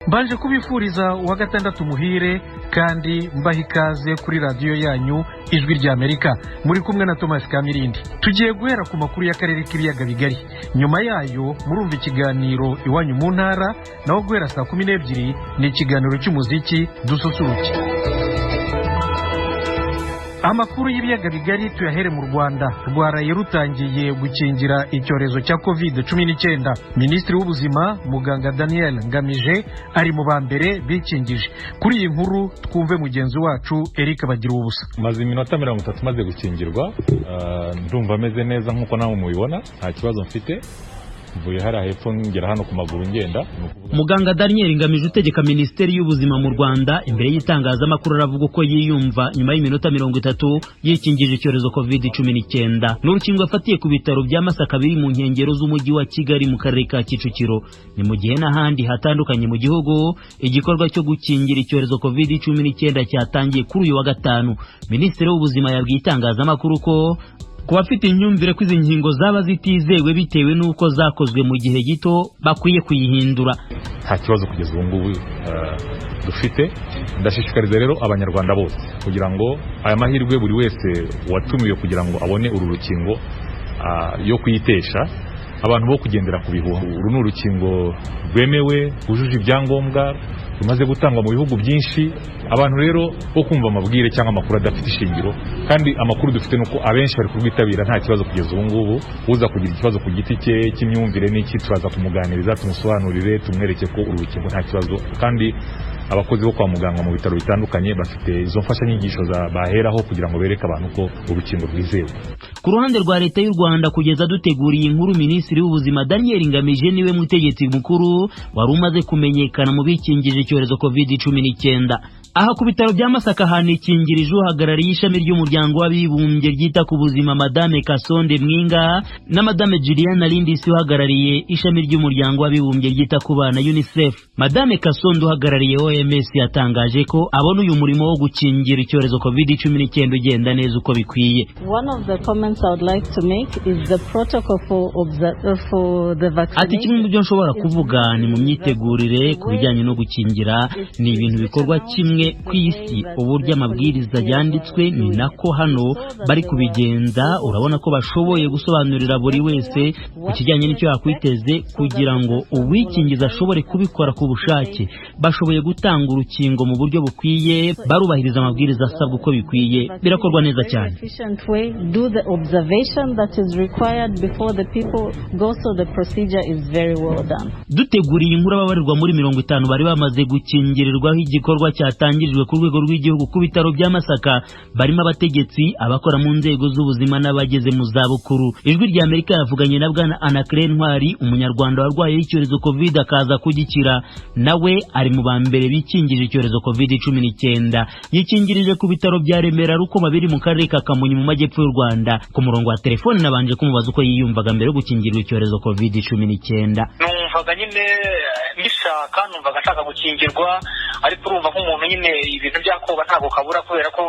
Mbanje kubifuriza uwa gatandatu muhire kandi mbaha ikaze kuri radiyo yanyu Ijwi rya Amerika. Muri kumwe na Thomas Kamirindi. Tugiye guhera ku makuru y'akarere k'ibiyaga bigari. Nyuma yayo murumva ikiganiro Iwanyu mu ntara, naho guhera saa 12 ni ikiganiro cy'umuziki dususuruke. Amakuru y'ibiyaga bigari tuyahere mu Rwanda. Rwaraye rutangiye gukingira icyorezo cya COVID-19. Minisitiri w'ubuzima Muganga Daniel Ngamije ari mu bambere bikingije. Kuri iyi nkuru twumve mugenzi wacu Eric Bagira ubusa. Maze iminota 30 maze gukingirwa, ndumva ameze neza nkuko nawe mubibona, nta kibazo mfite. Mvuye hara hepfo ngera hano ku maguru ngenda. Muganga Daniel Ngamije utegeka Minisiteri y'ubuzima mu Rwanda imbere y'itangazamakuru aravuga uko yiyumva nyuma y'iminota 30 yikingije icyorezo COVID-19. N'urukingo afatiye ku bitaro bya Masaka biri mu nkengero z'umujyi wa Kigali mu karere ka Kicukiro. Ni mu gihe n'ahandi hatandukanye mu gihugu igikorwa cyo gukingira icyorezo COVID-19 cyatangiye kuri uyu wa gatanu. Minisitiri w'ubuzima yabwiye itangazamakuru ko kubafite imyumvire ko izi nkingo zaba zitizewe bitewe n'uko zakozwe mu gihe gito bakwiye kuyihindura. Nta kibazo kugeza ubu ngubu dufite. Ndashishikariza rero abanyarwanda bose kugira ngo aya mahirwe buri wese watumiwe kugira ngo abone uru rukingo yo kuyitesha, abantu bo kugendera ku bihuha. Uru ni urukingo rwemewe, rwujuje ibyangombwa, rumaze gutangwa mu bihugu byinshi. Abantu rero bo kumva amabwire cyangwa amakuru adafite ishingiro, kandi amakuru dufite nuko abenshi bari kurwitabira nta kibazo kugeza ubu ngubu. Uza kugira ikibazo ku giti cye cy'imyumvire n'iki turaza kumuganiriza, tumusobanurire, tumwereke ko uru rukingo nta kibazo. Kandi abakozi bo kwa muganga mu bitaro bitandukanye bafite izo mfashanyigisho baheraho kugira ngo bereke abantu ko urukingo rwizewe. Ku ruhande rwa leta y'u Rwanda kugeza duteguriye inkuru, Minisitiri w'ubuzima Daniel Ngamije niwe mutegetsi mukuru wari umaze kumenyekana mu bikingije icyorezo COVID-19. Aha ku bitaro bya Masaka hanikingirije uhagarariye ishami ry'umuryango w'abibumbye ryita ku buzima Madame Kasonde Mwinga na Madame Juliana Lindisi uhagarariye ishami ry'umuryango w'abibumbye ryita ku bana UNICEF. Madame Kasonde uhagarariye OMS yatangaje ko abona uyu murimo wo gukingira icyorezo COVID-19 ugenda neza uko bikwiye. One of the comments I would like to make is the protocol for the vaccination. Ati kimwe mu byo nshobora kuvuga ni mu myitegurire ku bijyanye no gukingira, ni ibintu bikorwa kimwe ku isi. Uburyo amabwiriza yanditswe ni nako hano bari kubigenza. Urabona ko bashoboye gusobanurira buri wese ku kijyanye n'icyo yakwiteze kugira ngo uwikingiza ashobore kubikora ku bushake. Bashoboye gutanga urukingo mu buryo bukwiye, barubahiriza amabwiriza asabwa uko bikwiye, birakorwa neza cyane. Do the observation that is required before the people go, so the procedure is very well done. Duteguriye inkuru ababarirwa muri 50 bari bamaze gukingirirwaho igikorwa cyatangirijwe ku rwego rw'igihugu ku bitaro bya Masaka, barimo abategetsi, abakora mu nzego z'ubuzima n'abageze mu zabukuru. Ijwi rya Amerika yavuganye na bwana Anaclet Ntwari, umunyarwanda warwaye icyorezo COVID akaza kugikira, nawe ari mu bambere bikingije icyorezo COVID-19. Yikingirije ku bitaro bya Remera Rukoma biri mu karere ka Kamonyi mu majyepfo y'u Rwanda. Ku murongo wa telefone nabanje kumubaza uko yiyumvaga mbere yo gukingirwa icyorezo COVID-19. Numvaga nyine mbishaka, numvaga nshaka gukingirwa, ariko urumva nk'umuntu nyine ibintu byakoba ntabwo kabura, kubera ko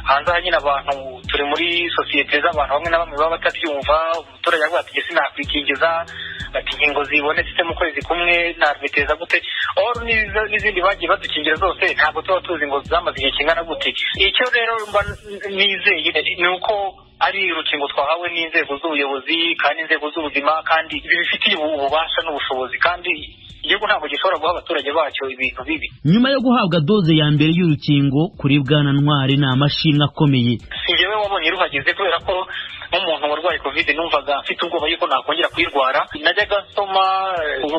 hanze nyine abantu turi muri sosiyete z'abantu bamwe na bamwe baba batabyumva. Umuturage avuga ati sinakwikingiza, ati inkingo zibonetse mu kwezi kumwe narwiteza gute, n'izindi bagiye badukingira zose ntabwo tuba tuzi ngo zamaze igihe kingana gute. Icyo rero mba nizeye ni uko ari urukingo twahawe n'inzego z'ubuyobozi kandi inzego z'ubuzima, kandi bifitiye ububasha n'ubushobozi, kandi igihugu ntabwo gishobora guha abaturage bacyo ibintu bibi. Nyuma yo guhabwa doze ya mbere y'urukingo kuri bwana Ntwari ni amashimwe akomeye. Sinjyewe wabonye ruhageze, kubera ko nk'umuntu warwaye COVID numvaga mfite ubwoba yuko nakongera kuyirwara. Najyaga nsoma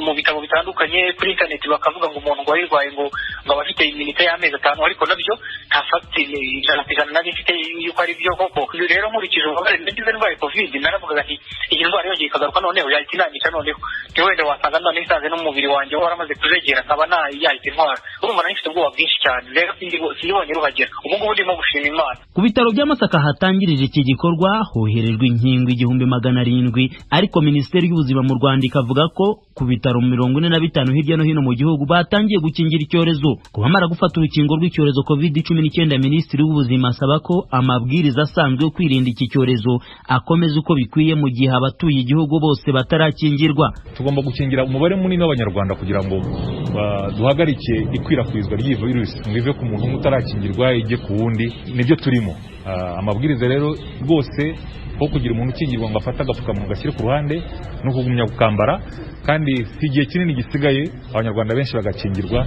mu bitabo bitandukanye kuri internet bakavuga ngo umuntu wayirwaye ngo aba afite iminota y'amezi 5, ariko nabyo nta fact 100% nari mfite yuko ari byo koko. Rero nkurikije ububabare nagize ndwaye COVID, naravugaga nti iyi ndwara yongeye ikagaruka noneho yahita inanyica, noneho wenda wasanga none isanze n'umubiri wanjye waramaze kujegera nkaba yahita intwara. Urumva nari mfite ubwoba bwinshi cyane, rero sindibonye ruhagera. Ubu ngubu ndimo gushima Imana. Ku bitaro bya Masaka hatangiye hatangirije iki gikorwa hoherejwe inkingo 700, ariko Minisiteri y'Ubuzima mu Rwanda ikavuga ko ku bitaro 45 hirya no hino mu gihugu batangiye gukingira icyorezo. Kubamara gufata urukingo rw'icyorezo COVID-19, Minisitiri w'Ubuzima asaba ko amabwiriza asanzwe yo kwirinda iki cyorezo akomeza uko bikwiye mu gihe abatuye igihugu bose batarakingirwa. Tugomba gukingira umubare munini w'abanyarwanda kugira ngo duhagarike ikwirakwizwa ry'iyi virus ngo ive ku muntu utarakingirwa ijye ku wundi. Nibyo turimo. Amabwiriza rero rwose ko kugira umuntu ukingirwa ngo afate agapfukamunwa gashyire ku ruhande no kugumya gukambara, kandi igihe kinini gisigaye abanyarwanda benshi bagakingirwa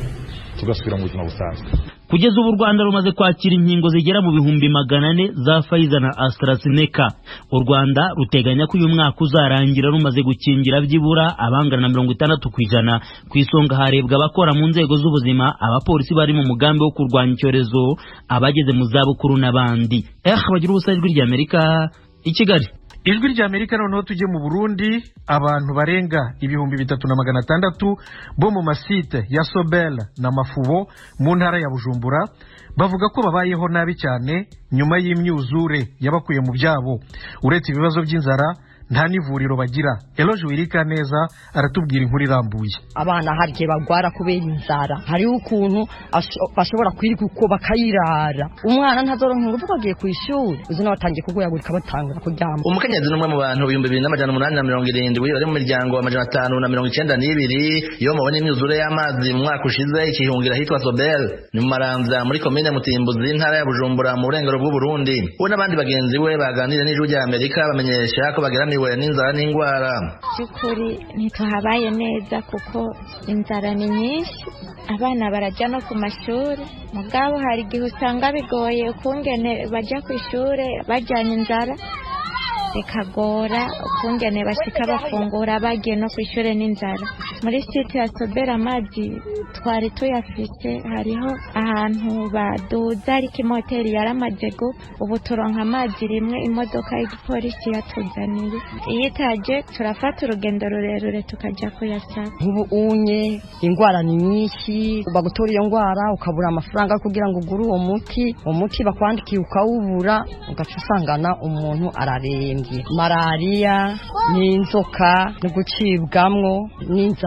tugasubira mu buzima busanzwe. Kugeza ubu Rwanda rumaze kwakira inkingo zigera mu 400 za Pfizer na AstraZeneca. U Rwanda ruteganya ko uyu mwaka uzarangira rumaze gukingira byibura abangana na 60%. Ku isonga harebwa abakora mu nzego z'ubuzima, abapolisi bari mu mugambi wo kurwanya icyorezo, abageze mu zabukuru n'abandi. Bagira ubusa Ijwi ry'Amerika i Kigali. Ijwi ry'Amerika noneho tujye mu Burundi. Abantu barenga 3600 bo mu masite ya Sobel na Mafubo mu ntara ya Bujumbura bavuga ko babayeho nabi cyane nyuma y'imyuzure yabakuye mu byabo. Uretse ibibazo by'inzara, nta n'ivuriro bagira. Eloge Wirikaneza aratubwira inkuru irambuye. Abana harye bagwara kubera inzara, hari ukuntu bashobora kwirirwa uko bakayirara. Umwana ntazoronka uvuga agiye ku ishuri, uzina batangiye kuguyagurika batangura kuryama. Umukenyezi n'umwe mu bantu 2870 bari mu miryango 592 yo mubone imyuzure y'amazi mu mwaka ushize ikihungira hitwa Sobel ni mu Maramvya muri komine Mutimbuzi ntara ya Bujumbura mu burengero bw'u Burundi. We n'abandi bagenzi we baganira n'Ijwi ry'Amerika bamenyesha ko bageramiwe n'inzara n'ingwara. Cyukuri ntituhabaye neza kuko inzara ni nyinshi, abana barajya no ku mashuri, mugabo hari igihe usanga bigoye ukungene bajya ku ishuri bajyanye inzara, bikagora ukungene bashika bafungura bagiye no ku ishuri n'inzara. Muri site ya Sobera amazi twari tuyafite, hariho ahantu baduza ariko imoteri yaramajego, ubu turonka amazi rimwe imodoka y'igipolisi yatuzaniye. Iyo itaje turafata urugendo rurerure tukajya kuyasaba. Ubu unye ingwara ni nyinshi, bagutora iyo ngwara ukabura amafaranga kugira ngo ugure uwo muti bakwandikiye ukawubura, ugaca usangana umuntu ararembye. Malaria n'inzoka no gucibwamwo n'inzara.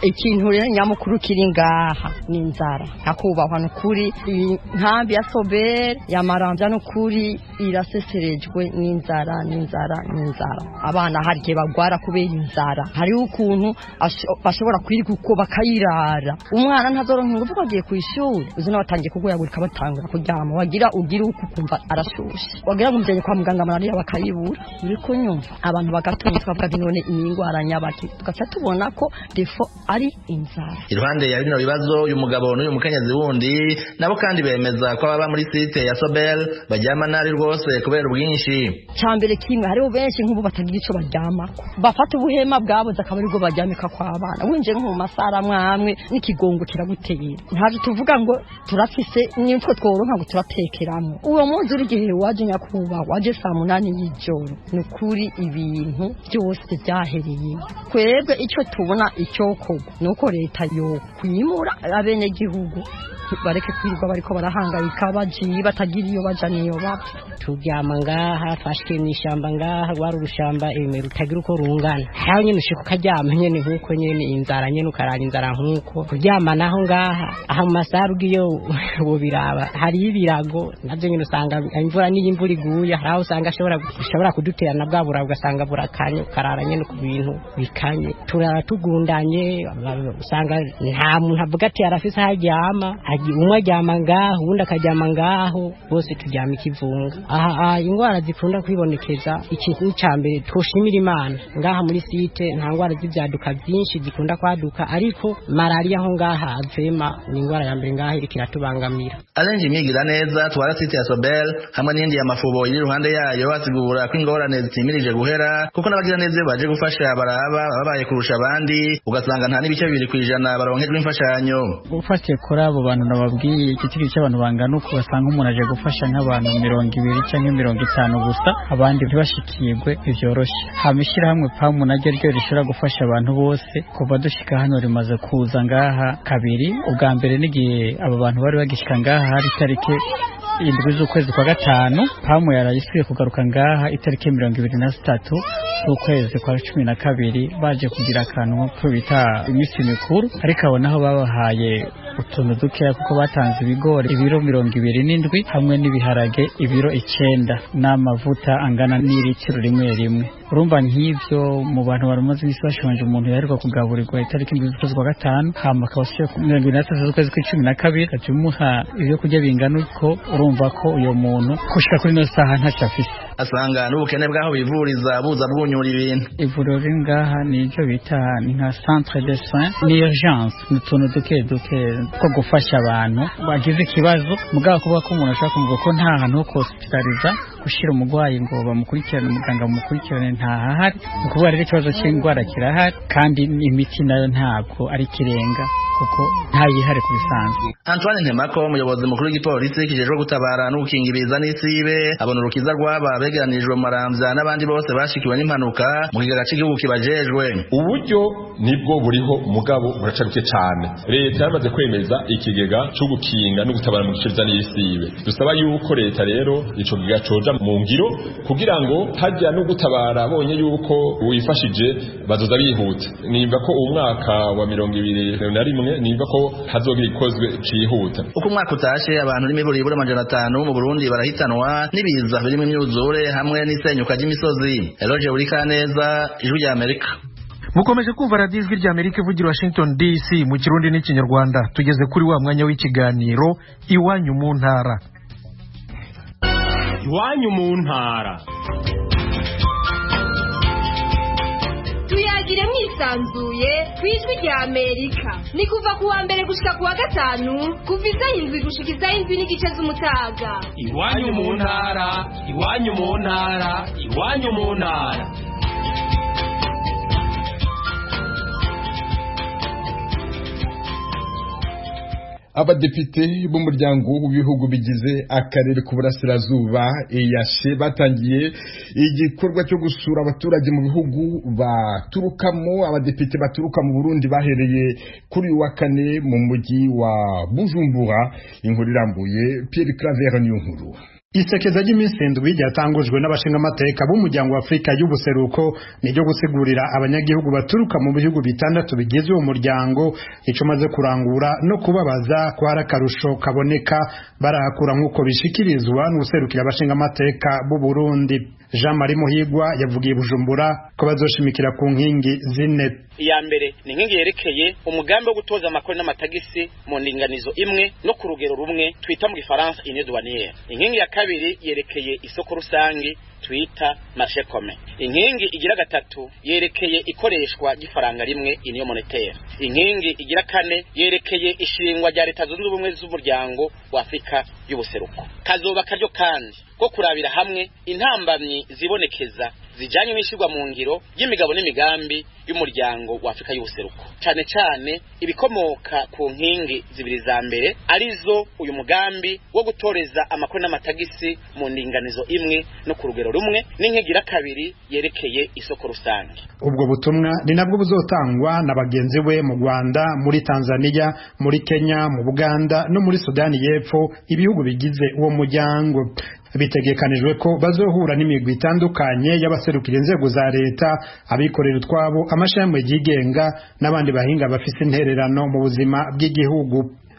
Ikintu rero nyamukuru kiri ngaha n'inzara. Hakubahwa n'ukuri nkambi ya Sobel ya Maramvya n'ukuri iraseserejwe n'inzara. Abana harye bagwara kubera inzara, hari ukuntu bashobora kwirirwa uko bakayirara. Umwana ntazoronka uvuga agiye ku ishuri, uzina batangiye kuguyagurika batangura kuryama, wagira ugira uko kumva arashushe, wagira ngo mujyanye kwa muganga malaria bakayibura. Uri kunyumva abantu bagatunga twavuga none ingwara nyabaki, tugaca tubona ko defo ari inzara. Iruhande ya bino bibazo uyu mugabo n'uyu mukenyezi wundi nabo kandi bemeza ko baba muri site ya Sobel bajyama nari rwose kubera ubwinshi. Cyambere kimwe hariho benshi nk'ubu batagira ico baryama, bafata ubuhema bwabo zakabarirwo bajyamika kwa abana. Winje nko mu masara mwamwe n'ikigongo kiraguteye, ntabyo tuvuga ngo turafise n'imfo tworonka ngo turatekeramo. Uwo munsi uri gihe waje nyakuba waje saa 8 y'ijoro, nukuri ibintu byose byahereye. Kwebwe icyo tubona icyokorwa nuko leta yo kwimura abene gihugu bareke kwirirwa bariko barahangayika bagiye batagira iyo baja niyo baba. Turyama ngaha fashwe n'ishamba ngaha rwari urushamba rutagira uko rungana, haho nyene ushika ukaryama nyene nkuko nyene inzara nyene ukarara inzara nkuko kuryama naho ngaha. Aha mu masaru giyo bobiraba hari ibirago navyo nyene usanga imvura n'imvura iguye, haraho usanga ashobora kuduterana bwabura ugasanga burakanye ukarara nyene ku bintu bikanye. Turara tugundanye, usanga nta muntu avuga ati arafise haryama, umwe aryama ngaho undi akaryama ngaho, bose turyama ikivunga. Aha ingwara zikunda kwibonekeza, ikintu cyambere twoshimira Imana ngaha muri site nta ngwara z'ibyaduka byinshi zikunda kwaduka, ariko malaria ho ngaha azema ni ingwara ya mbere ngaha irikira tubangamira. Alenje migira neza twara site ya Sobel hamwe n'indi ya Mafubo iri ruhande yayo asigura ko ingorane zitimirije guhera, kuko nabagira neza baje gufasha baraba babaye kurusha abandi, ugasanga nta n'ibice 2% baronkejwe imfashanyo. Ufatiye kuri abo bantu nababwiye igitiri cy'abantu bangana uko basanga umuntu aje gufasha nk'abantu 20 cyangwa 50 gusa, abandi ntibashikirwe ivyoroshye. Hamishira hamwe pamu naryo ryo rishobora gufasha abantu bose. Kuva dushika hano rimaze kuza ngaha kabiri, ubwa mbere n'igihe aba bantu bari bagishika ngaha hari tarike indwi z'ukwezi kwa gatanu pamu yarayisuye kugaruka ngaha itariki 23 z'ukwezi kwa 12 baje kugira akantu ko bita imisi mikuru ariko abonaho babahaye utuntu dukeya kuko batanze ibigori ibiro 27 hamwe n'ibiharage ibiro 9 n'amavuta angana n'ilitiro rimwe urumva nk'ivyo mu bantu baramaze imisi bashonje umuntu yaheruka kugaburirwa itariki 7 z'ukwezi kwa gatanu hama akabashiye ku 23 z'ukwezi kwa 12 atumuha ibyo kurya bingana uko urumva ko uyo muntu kushika kuri no saha ntacafise asanga n'ubukene bwaho bivuriza buza bwunyura ibintu ivuriro ringaha nivyo bita nka centre de soins ni urgence n'utuntu duke ko gufasha abantu bagize ikibazo mugabo kuba ko umuntu ashaka kumva ko nta hantu ho hospitaliza gushira umugwayi ngo bamukurikirane umuganga bamukurikirane ntahahari ukuvuga rero ikibazo cy'indwara kirahari kandi imiti nayo ntabwo ari kirenga kuko ntayihari kubisanzwe. Antoine Ntemako umuyobozi mukuru w'igipolisi kijejwe gutabara no gukinga ibiza n'isibe abona urukiza rwaba begeranijwe mu Maramvya n'abandi bose bashikiwe n'impanuka mu kigega cy'igihugu kibajejwe. Uburyo nibwo buriho mugabo buracaruke cyane. Leta yamaze kwemeza ikigega cyo gukinga no gutabara mu gice n'isibe. Dusaba yuko leta rero ico kigega coja mu ngiro kugira ngo hajya no gutabara bonye yuko wifashije bazoza bihuta. Nimba ko umwaka wa 2021 nimba ko hazogira ikozwe cihuta. Uko umwaka utashe abantu n'imiburi ibura 500 mu Burundi barahitanwa n'ibiza birimo imyuzure hamwe n'isenyuka ry'imisozi. Eloge Urikaneza, Ijwi rya Amerika. Mukomeje kumva radio Ijwi rya Amerika ivugira Washington DC mu Kirundi n'Ikinyarwanda. Tugeze kuri wa mwanya w'ikiganiro Iwanyu mu ntara. Iwanyu mu ntara. Tuyagire mwisanzuye kwijwi rya Amerika. Ni kuva kuwa mbere gushika kuwa gatanu kuva izayindwi gushika izayindwi n'igice z'umutaga. Iwanyu mu ntara, iwanyu mu ntara, iwanyu mu ntara. Abadepite b'umuryango w'ibihugu bigize akarere k'uburasirazuba EAC batangiye igikorwa cyo gusura abaturage mu bihugu baturukamo. Abadepite baturuka mu Burundi bahereye kuri wa kane mu mujyi wa Bujumbura. Inkuru irambuye Pierre Claver Niyonkuru. Isekeza ry'iminsi indwi ryatangujwe n'abashingamateka b'umuryango wa Afrika y'ubuseruko niryo gusigurira abanyagihugu baturuka mu bihugu bitandatu bigize uwo muryango ico maze kurangura no kubabaza ko hari akarusho kaboneka barahakura nk'uko bishikirizwa n'userukira abashingamateka b'u Burundi. Jean-Marie Muhigwa yavugiye Bujumbura ko bazoshimikira ku nkingi zine. Iya mbere ni inkingi yerekeye umugambi wo gutoza amakori n'amatagisi mu ndinganizo imwe no ku rugero rumwe twita mu Gifaransa union douanière. Inkingi ya kabiri yerekeye isoko rusangi twita marché commun. Inkingi igira gatatu yerekeye ikoreshwa gifaranga rimwe union monétaire. Inkingi igira kane yerekeye ishingwa rya leta zunze ubumwe z'umuryango wa Afrika y'ubuseruko. Kazoba karyo kandi ko kurabira hamwe intambamyi zibonekeza zijanye n'ishirwa mu ngiro y'imigabo n'imigambi y'umuryango wa Afrika y'ubuseruko, cyane cyane ibikomoka ku nkingi zibiri za mbere arizo uyu mugambi wo gutoreza amakori n'amatagisi mu ndinganizo imwe no ku rugero rumwe n'inkigira kabiri yerekeye isoko rusange. Ubwo butumwa ni nabwo buzotangwa na bagenzi we mu Rwanda, muri Tanzania, muri Kenya, mu Buganda no muri Sudani y'Epfo, ibihugu bigize uwo muryango. Bitegekanijwe ko bazohura n'imigwi itandukanye y'abaserukira inzego za leta, abikorera utwabo, amashami yigenga n'abandi bahinga bafise intererano mu buzima bw'igihugu.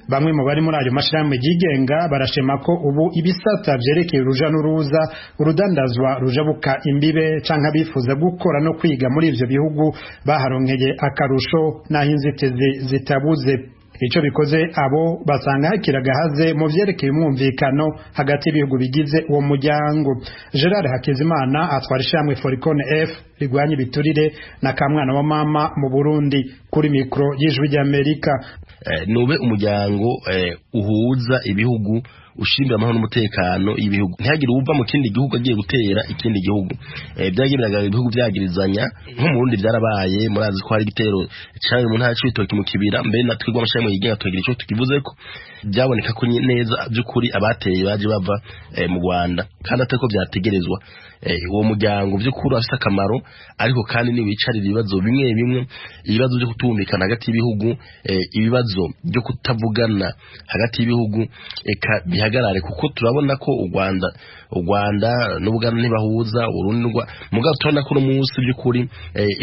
Bamwe mu bari muri ayo mashirahamwe yigenga barashema ko ubu ibisata vyerekeye uruja n'uruza, urudandazwa rujabuka imbibe canke abifuza gukora no kwiga muri ivyo bihugu baharonkeye akarusho naho inzitizi zitabuze. Ico bikoze abo basanga hakiragahaze mu vyerekeye umwumvikano hagati y'ibihugu bigize uwo muryango. Gerard Hakizimana atwara ishamwe Foricon F rigwanya ibiturire na kamwana wa mama mu Burundi kuri mikro y'Ijwi rya Amerika. Nube umuryango uhuza ibihugu ushimbira amahoro n'umutekano y'ibihugu, ntihagire uva mu kindi gihugu agiye gutera ikindi gihugu. Byagiraga ibihugu byagirizanya nko mu Burundi byarabaye, murazi ko hari igitero cyane mu ntara y'Ibitoki mu kibira, mbere natwe rw'amashami yigenga tugira ico tukivuze ko byaboneka ko neza by'ukuri abateye baje bava mu Rwanda kandi atako byategerezwa. Uwo muryango by'ukuri afite akamaro ariko kandi niwicarira ibibazo bimwe bimwe, ibibazo byo kutumvikana hagati y'ibihugu, ibibazo byo kutavugana hagati y'ibihugu, eka bihagarare, kuko turabona ko u Rwanda n'Ubuganda ntibahuza, Burundi mugabo turabona ko umunsi by'ukuri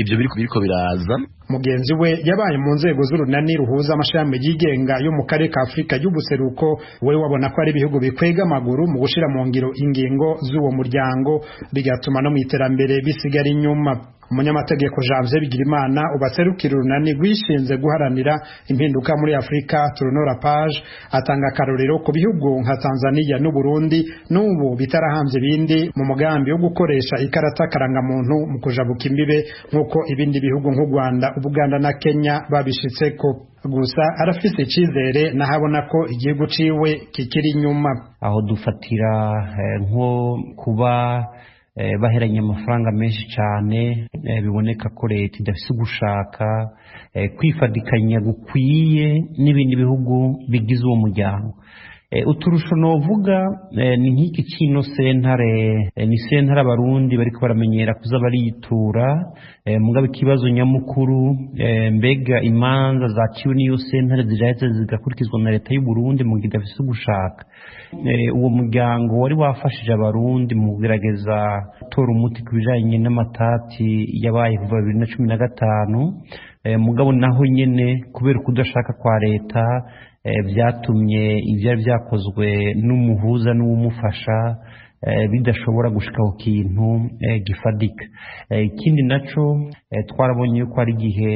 ibyo biriko biraza. Mugenzi we yabaye mu nzego z'urunani ruhuza amashami yigenga yo mu karere ka Afrika y'ubuseruko, we wabona ko ari ibihugu bikwega amaguru mu gushira mu ngiro ingingo z'uwo muryango, bigatuma no mu iterambere bisigara inyuma. Umunyamategeko Janvier Bigirimana ubaserukira urunani rwishinze guharanira impinduka muri Afrika Turunora Page atanga akarorero ku bihugu nka Tanzania n'u Burundi n'ubu bitarahambye bindi mu mugambi wo gukoresha ikarata karangamuntu mu kujabuka imbibe nk'uko ibindi bihugu nk'u Rwanda, Ubuganda na Kenya babishitseko. Gusa arafise icizere nahabona ko igihugu ciwe kikiri inyuma. Aho dufatira nko kuba baheranye amafaranga menshi cyane, biboneka ko leta idafise gushaka kwifadikanya gukwiye n'ibindi bihugu bigize uwo muryango. Uturusho novuga ni nk'iki kino sentare, ni sentare abarundi bariko baramenyera kuza baritura, mugabe ikibazo nyamukuru mbega imanza zaciwe n'iyo sentare ziraheze zigakurikizwa na leta y'u Burundi mu gihe idafise gushaka. Uwo muryango wari wafashije abarundi mu kugerageza gutora umuti ku bijanye n'amatati yabaye kuva 2015, mugabo naho nyene kubera kudashaka kwa leta byatumye ivyari byakozwe n'umuhuza n'umufasha bidashobora gushika ku kintu gifadika. Ikindi naco twarabonye ko ari gihe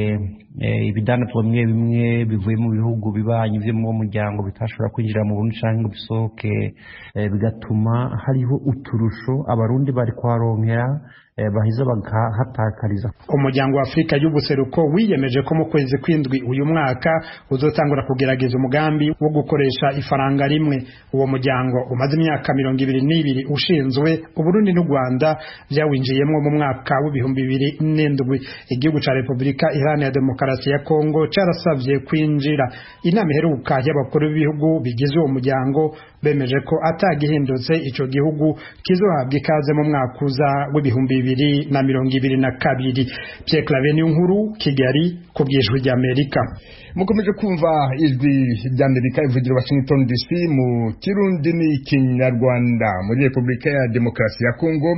ibidandatwa bimwe bimwe bivuye mu bihugu bibanyi byo mu muryango bitashobora kwinjira mu Burundi canke ngo bisohoke, bigatuma hariho uturusho abarundi bari kwaronkera bahiza bagahatakariza. Umuryango wa Afrika y'ubuseruko wiyemeje ko mu kwezi kw'indwi uyu mwaka uzotangura kugerageza umugambi wo gukoresha ifaranga rimwe. Uwo muryango umaze imyaka 22 ushinzwe, Uburundi n'u Rwanda byawinjiyemo mu mwaka w'2007. Igihugu ca Republika Iharanira Demokarasi ya Kongo carasavye kwinjira. Inama iheruka y'abakuru b'ibihugu bigize uwo muryango bemeje ko atagihindutse ico gihugu kizohabwa ikaze mu mwaka uza w'2022. Pierre Claver Nkuru, Kigali, ku bw'ijwi ry'Amerika. Mukomeje kumva ijwi ry'Amerika ivugira Washington DC mu Kirundi n'Ikinyarwanda. Muri Republika ya Demokarasi ya Kongo,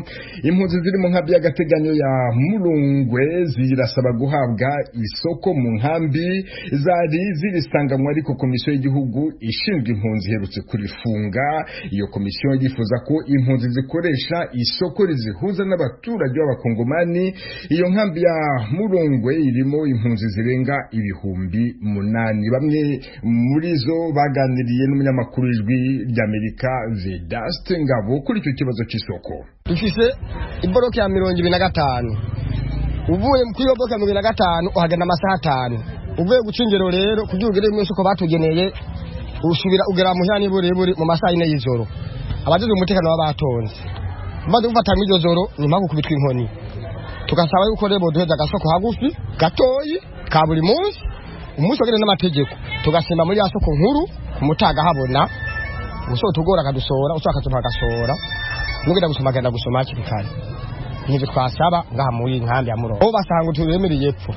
impunzi ziri mu nkambi y'agateganyo ya Murungwe zirasaba guhabwa isoko mu nkambi zari zirisanganywe, ariko komisiyo y'igihugu ishinzwe impunzi iherutse kurifunga. Iyo komisiyo yifuza ko impunzi zikoresha isoko rizihuza n'abaturage b'abakongomani. Iyo nkambi ya Murungwe irimo impunzi zirenga 8,000. Bamwe muri zo baganiriye n'umunyamakuru w'ijwi ry'Amerika Vedaste Ngabo kuri icyo kibazo cy'isoko. Dufise iboroke ya 25, uvuye kuri iyo boroke ya 25 uhagana amasaha 5. Uvuye gucingero rero kugira ugere mu isoko batugeneye usubira ugera muhani buri mu masaha 4 y'ijoro. Abagize umutekano w'abatonze bamaze gufata mu iryo joro nyuma yo kubitwa inkoni, tugasaba yuko rebo duheza agasoko hagufi gatoyi ka buri munsi, umunsi wagene n'amategeko tugasimba muri ya soko nkuru kumutaga habona uso tugora kadusora uso akatumpa gasora nugenda gusoma genda gusoma kibikanye. Nivyo twasaba ngaha muri nkambi ya Muro. Aho basanga turemeriye epfo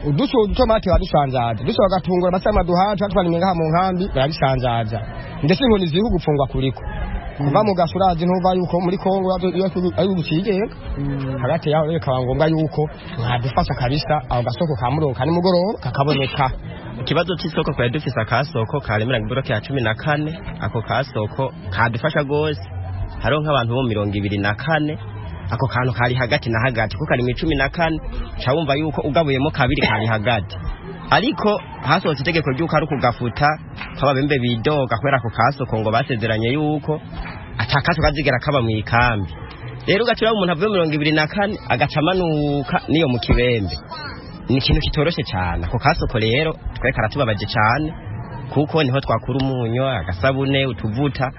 uduso utomate badusanzaza duso bagatungura basama duhaje atwani ngaha mu nkambi barabisanzaza, ndetse inkoni zihu gupfungwa kuriko kuva mu gasurazi ntuva yuko muri Kongo ayo gucigenga hagati yaho reka ngombwa yuko nkadufasha kabisa aho gasoko ka Muro kani mugoroba kakaboneka. Ikibazo cy'isoko kwa dufisa kasoko karemera iboroke ya 14, ako kasoko kadufasha gose. Haro nk'abantu bo 24, ako kantu kari hagati na hagati kuko kari 14, cawumva yuko ugabuyemo kabiri kari hagati. Ariko hasohotse itegeko ry'uko ari kugafuta kababembe bidoga kwera ku kasoko ngo basezeranye yuko atakato kazigera kaba mu ikambi. Rero ugacira umuntu avuye 24 agacamanuka niyo mu kibembe. Ni ikintu kitoroshe cyane. Ako kasoko rero twekara tubabaje cyane kuko niho twakura umunyo, agasabune, utuvuta.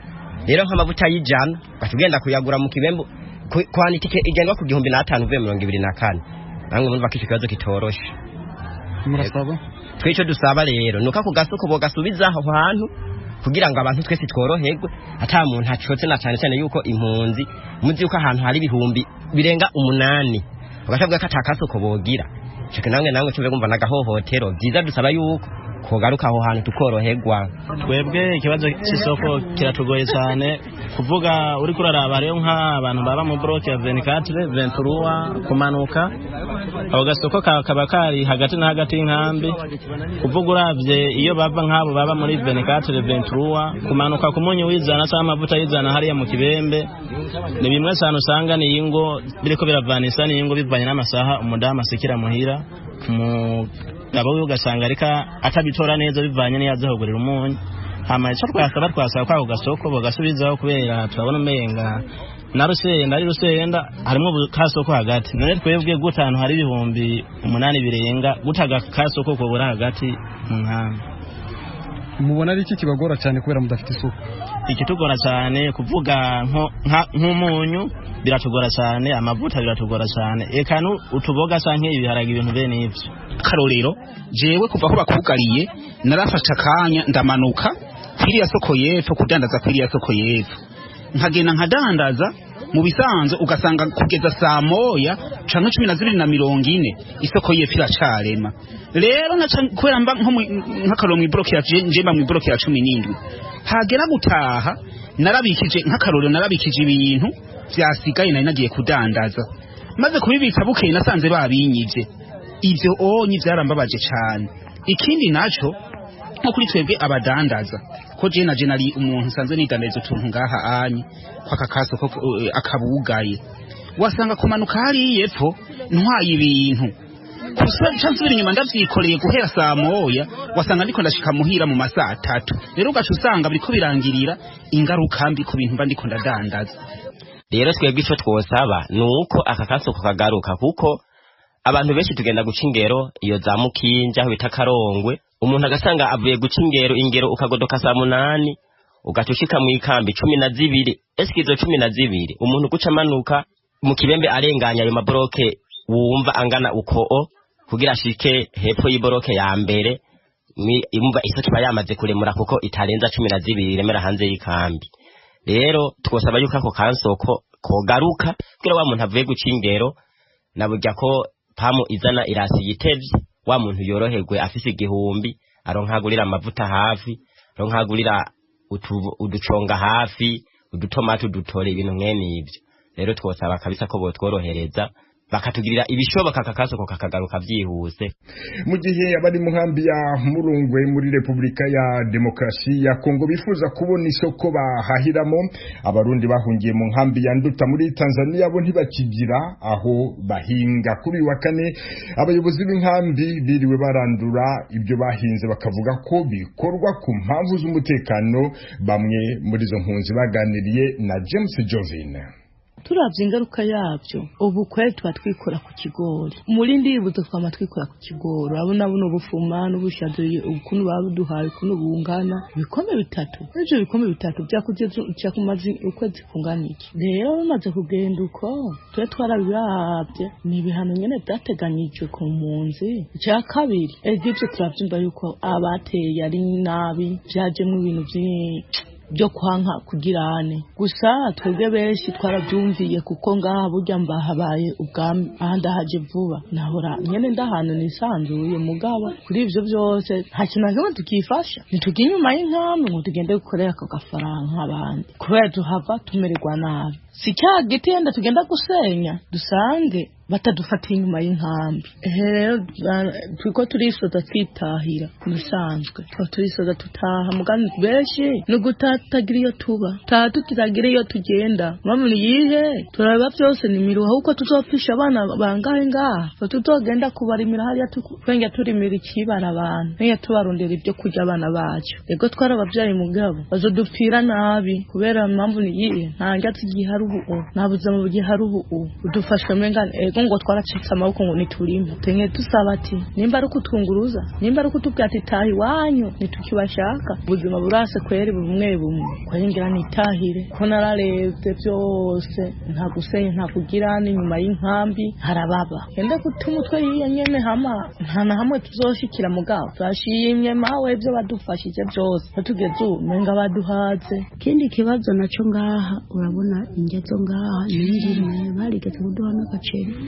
Rero nk'amavuta y'ijana batugenda kuyagura mu kibembe kwani tike igendwa ku 1500 uvuye 24. Namwe mumva ko ikibazo kitoroshe. Murasaba twico dusaba rero nuka ku gasoko bogasubiza aho hantu kugira ngo abantu twese tworoherwe, ata muntu acotse na cyane cyane yuko impunzi muzi yuko ahantu hari ibihumbi birenga 8 ugashavuga ko atakasoko bogira cyo nange cyumve kumva nagahohotero byiza dusaba yuko kogaruka aho hantu tukoroherwa. Twebwe ikibazo cy'isoko kiratugoye cyane kuvuga uri kuraraba rero nk'abantu baba mu bloke ya 24 23 kumanuka aho gasoko kaba kari hagati na hagati y'inkambi kuvuga uravye iyo bava nk'abo baba muri 24 23 kumanuka ku munyu wizana cyangwa amavuta yizana hariya mu kibembe ni bimwe cyane usanga ni ingo biriko biravanisa ni ingo bivanye n'amasaha umudamu asikira muhira abo ugasanga arika atabitora neza bivanye n'iyazahogorera umunyu hama cyo twasaba kwa gasoko bagasubizaho kubera turabona umenga na rusenda harimo kasoko hagati none twebwe gutanu hari ibihumbi 8 birenga gutaga kasoko ko bura hagati mubona ari iki kibagora cyane kubera mudafite isoko ikitugora cyane kuvuga nk'umunyu biratugora cyane amavuta biratugora cyane eka utuboga sanke ibiharage ibintu bene ivyo karorero jewe kuva ko bakugariye narafasha kanya ndamanuka kwiriya soko yepfo kudandaza kwiriya soko yepfo nkagenda nkadandaza mu bisanzwe ugasanga kugeza saa moya canke 12:40 isoko yepfo iracarema rero kubera mba nk'akaroro mu bloke ya njemba mu bloke ya 17 hagera gutaha narabikije nk'akaroro narabikije ibintu byasigaye nari nagiye kudandaza maze kubibika bukeye nasanze babinyije ivyo onyi byarambabaje cyane ikindi naco nko kuri twebwe abadandaza ko je nari umuntu sanzwe nidandariza utuntu ngaha anyi kwa kasoko akabugaye wasanga kumanuka hari yepfo ntwaye ibintu nsubira inyuma ndavyikoreye guhera saa moya wasanga ndiko ndashika muhira mu masaha 3 rero ugaca usanga biriko birangirira ingaruka mbi ku bintu mba ndiko ndadandaza. Rero twebwe ico twosaba nuko aka kasoko kagaruka kuko abantu benshi tugenda guca ingero iyo za Mukinja aho bita Karongwe umuntu agasanga avuye guca ingero ukagodoka saa 8 ugatushika mu ikambi 12 eskizo 12 umuntu guca manuka mu kibembe arenganya ayo mabroke wumva angana uko kugira shike hepfo y'iboroke ya mbere imva isoko bayamaze kuremura kuko itarenza 12 remera hanze y'ikambi. Rero twosaba yuko ako kansoko kogaruka kugira wa muntu avuye guca ingero nabujya ko pamu izana irasi yitevye wa muntu yoroherwe afise igihumbi aronkagurira amavuta hafi aronkagurira uduconga hafi udutomate dutore ibintu mwene ivyo. Rero twosaba kabisa ko botworohereza bakatugirira ibishoboka kakasoko kakagaruka byihuse. Mu gihe abari mu nkambi ya Murungwe muri Republika ya Demokarasi ya Kongo bifuza kubona isoko bahahiramo, abarundi bahungiye mu nkambi ya Nduta muri Tanzania bo ntibakigira aho bahinga. Kuri wa kane abayobozi b'inkambi biriwe barandura ibyo bahinze bakavuga ko bikorwa ku mpamvu z'umutekano. Bamwe muri zo mpunzi baganiriye na James Jovine. Turavye ingaruka yavyo ubu kweli twatwikora ku kigori muri ndibuzo twama twikora ku kigori abona buno bufuma n'ubushaduye ukuntu babuduhaye kuno bungana bikombe bitatu ejo bikombe bitatu bya kumazi ukwezi kunganiki. Rero bamaze kugenda uko twe twarabirabye ni ibihano nyene byateganyijwe ku mpunzi. Cya kabiri egipte turavyumva yuko abateye ari nabi byajemwe ibintu byo kwanka kugirane gusa twebwe benshi twarabyumviye kuko ngaha burya mbahabaye ubwami ahandi haje vuba nahora nyene ndahano nisanzuye mugaba kuri ivyo byose nta kintu nakimwe tukifasha nitugiye inyuma y'inkambi ngo tugende gukorera ako gafaranga nk'abandi kubera tuhava tumererwa nabi si cya giti yenda tugenda gusenya dusange batadufatiye inyuma y'inkambi. Rero twiko turisoza twitahira musanzwe turisoza tutaha mugani benshi no gutatagira iyo tuba tutagira iyo tugenda mamuni yihe turaba byose ni miruha uko tuzopfisha abana bangahe ngaha tutogenda kubarimira hariya twenge turimira ikibara abantu n'iyo tubarondera ibyo kurya abana bacu. Ego twarababyaye mugabo bazodupfira nabi kubera impamvu ni yihe ntanga tugiharu ubu nabuze mu giharu ubu udufashwe mengane ngo twaracitse amaboko ngo niturimo tenye dusaba ati nimba ari kutunguruza nimba ari kutubwata itahi wanyu nitukibashaka ubuzima burase kweri bumwe kwayingira nitahire ko nararebye byose nta gusenya nta kugirana inyuma y'inkambi harababa ende kutumutwe nyene hama nta na hamwe tuzoshikira mugabo twashimye mawe byo badufashije byose batugeze umenga baduhaze. Kindi kibazo naco ngaha urabona ingezo ngaha n'ingine barigeze kuduha n'agaceri